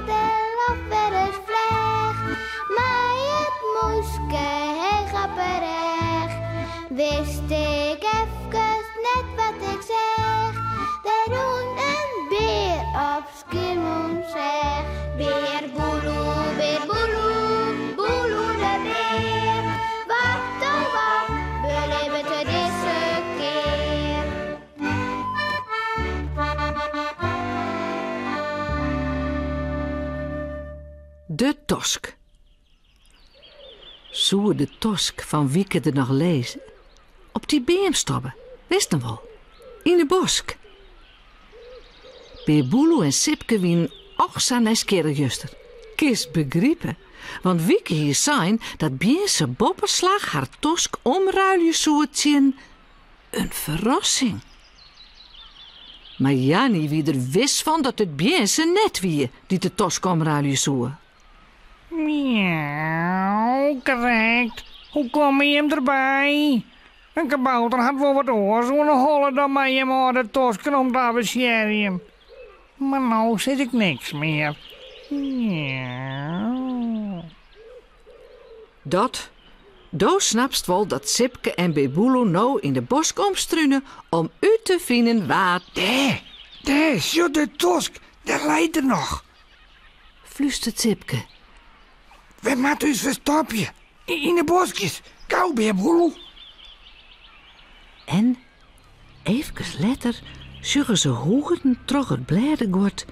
de weer eens vleg. Maar het moeske heel grapperig. Wist ik even net wat ik zeg. De roen een beer op Skiermon zeg. Beer boeloe, boeloe de beer. Wat oh wat, beleven we deze keer. De tosk. Zoe de tosk van Wieke er nog lezen? Op die beem stoppen, wist nog wel. In de bosk. Beer Boeloe en Sipke wien och zo nieuwsgierig. Kist begrijpen, want Wieke hier zijn dat Biense bopperslag haar tosk omruilje zoetien een verrassing. Maar Jannie wie er wist van dat het Biense net wie die de tosk omruilje zoe. Miauw, correct. Hoe kom je hem erbij? Een kabouter had wel wat oor, zo'n holle dan mij hem aan de tosken om te abbersjerien. Maar nou zit ik niks meer. Miauw. Do snapst wel dat Sipke en Beboelo nou in de bosk omstruinen om u te vinden waar... Daar, zo de tosk, daar leidt er nog. Fluistert Sipke. We moeten ons verstoppen. In de bosjes. Gauw, Beboelo. En, even later, zuggen ze hoegen trog het bladergort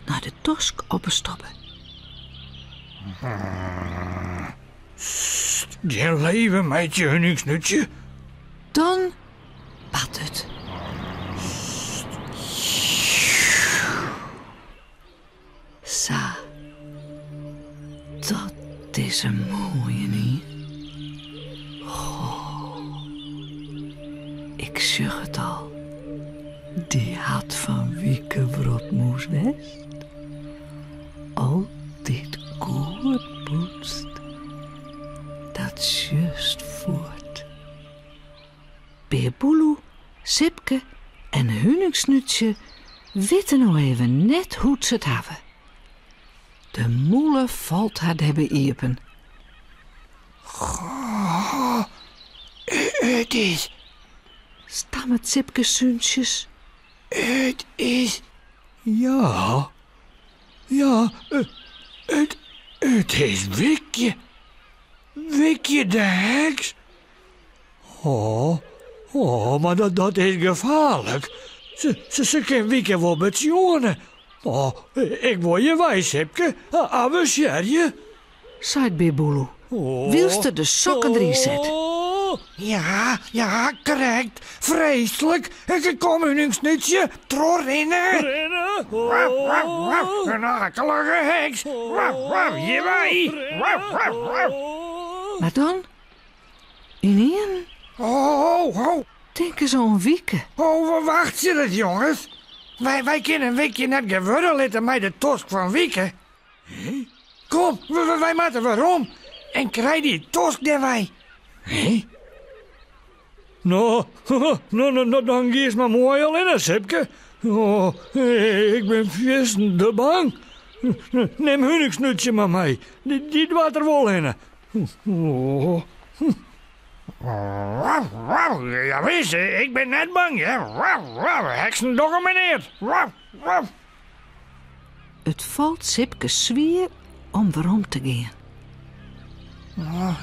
naar de tosk opstoppen. Je leven met je hunningsnutje. Dan pat het. Sa. Dat is een mooie, niet? Ik zeg het al. Die had van Wieke Wrotmoes west. Altijd goed poetst. Dat juist voort. Beer Boeloe, Sipke en Hunningsnutje weten nou even net hoe ze het hebben. De moele valt haar hebben iepen. Het is... Stammet Sipke zuntjes. Het is... Ja, het is Wikje. Wikje de heks. Maar dat is gevaarlijk. Ze kan Wikje wel betjonen. Ik word je wijs, Sipke. Abuseer je. Zei Beer Boeloe. Wilste de sokken erin zet. Ja, correct. Vreselijk. Ik kom u niks nutje. Rennen. Een akelige heks. Hierbij. Maar dan? Ineen? Denk eens aan Wieke. Wacht je het, jongens? Wij kunnen Wikje net geworden laten met de tosk van Wieke. Kom, wij moeten waarom. En krijg die tosk daarbij. Nou, dan geef maar mooi al in, Sipke. Ik ben vierstende bang. Neem hunningsnutje maar mee. Die doet er wel in. Ja, wees, ik ben net bang, hè. Heksen dogemeneerd. Het valt Sipke zwier om waarom te gaan.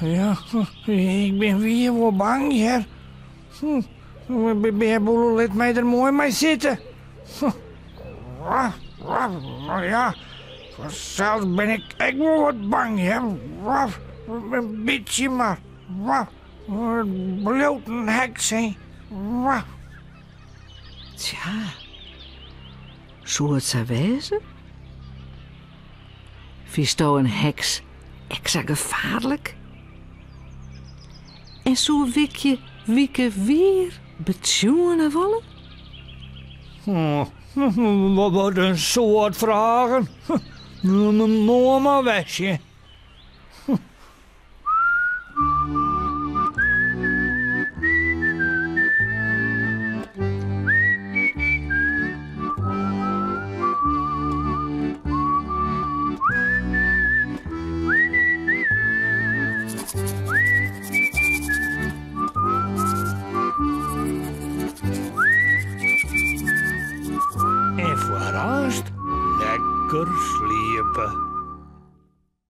Ja, ik ben weer wel bang, hè. Beer Boeloe laat mij er mooi mee zitten. Ja, zelfs ben ik wel wat bang, hè. Een beetje maar. Blote heks, hè. Tja, zou het zo wezen? Vies jou een heks extra gevaarlijk? En zou Wieke weer betjoenen willen? Wat een soort vragen. Mooi maar wegje. lekker sliepen.